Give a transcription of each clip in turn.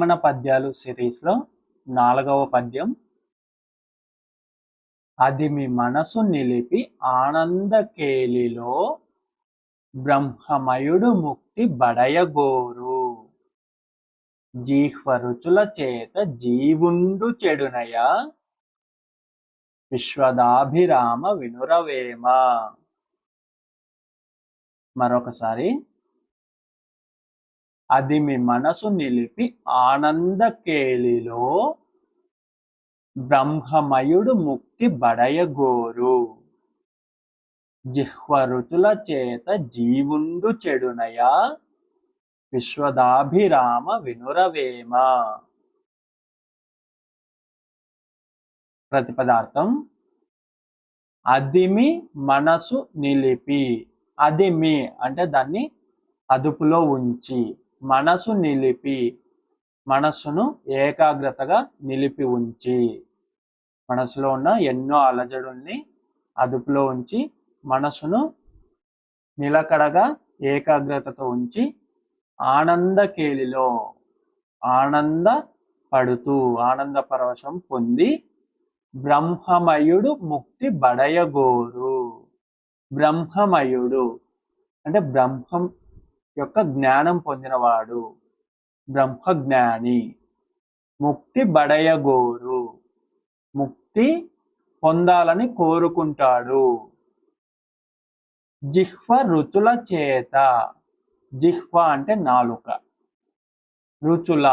వేమన పద్యాలు సిరీస్లో 4వ పద్యం. అది మీ మనసు నిలిపి ఆనందకేలిలో బ్రహ్మమయుడు ముక్తి బడయగోరు. జీహ్వ రుచుల చేత జీవుండు చెడునయ విశ్వదాభిరామ వినురవేమ. మరొకసారి. అది మీ మనసు నిలిపి ఆనందకేలిలో బ్రహ్మమయుడు ముక్తి బడయగోరు. జిహ్వ రుచుల చేత జీవుండు చెడునయ విశ్వదాభిరామ వినురవేమ. ప్రతిపదార్థం. అదిమి మనసు నిలిపి. అదిమి అంటే దాన్ని అదుపులో ఉంచి, మనసు నిలిపి మనస్సును ఏకాగ్రతగా నిలిపి ఉంచి, మనసులో ఉన్న ఎన్నో అలజడుల్ని అదుపులో ఉంచి మనసును నిలకడగా ఏకాగ్రతతో ఉంచి ఆనందకేలిలో ఆనంద పడుతూ ఆనంద పరవశం పొంది బ్రహ్మమయుడు ముక్తి బడయగోరు. బ్రహ్మమయుడు అంటే బ్రహ్మం యొక్క జ్ఞానం పొందినవాడు, బ్రహ్మజ్ఞాని. ముక్తి బడయగోరు ముక్తి పొందాలని కోరుకుంటాడు. జిహ్వ రుచుల చేత. జిహ్వ అంటే నాలుక, రుచుల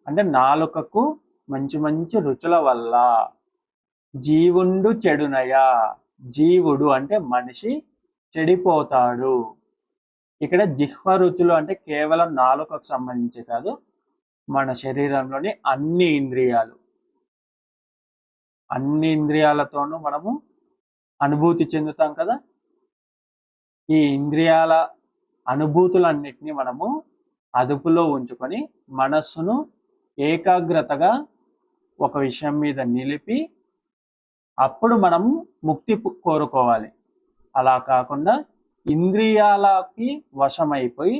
అంటే నాలుకకు మంచి మంచి రుచుల వల్ల. జీవుండు చెడునయ. జీవుడు అంటే మనిషి చెడిపోతాడు. ఇక్కడ జిహ్వ రుచులు అంటే కేవలం నాలుకకు సంబంధించి కాదు, మన శరీరంలోని అన్ని ఇంద్రియాలు, అన్ని ఇంద్రియాలతోనూ మనము అనుభూతి చెందుతాం కదా. ఈ ఇంద్రియాల అనుభూతులన్నిటినీ మనము అదుపులో ఉంచుకొని మనస్సును ఏకాగ్రతగా ఒక విషయం మీద నిలిపి అప్పుడు మనం ముక్తి కోరుకోవాలి. అలా కాకుండా ఇంద్రియాలకి వశమైపోయి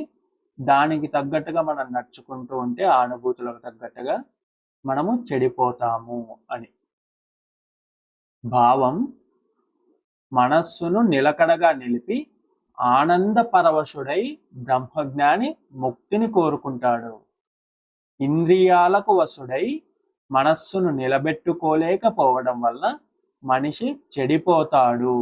దానికి తగ్గట్టుగా మనం నడుచుకుంటూ ఉంటే ఆ అనుభూతులకు తగ్గట్టుగా మనము చెడిపోతాము అని భావం. మనస్సును నిలకడగా నిలిపి ఆనంద పరవశుడై బ్రహ్మజ్ఞాని ముక్తిని కోరుకుంటాడు. ఇంద్రియాలకు వశుడై మనస్సును నిలబెట్టుకోలేకపోవడం వల్ల మనిషి చెడిపోతాడు.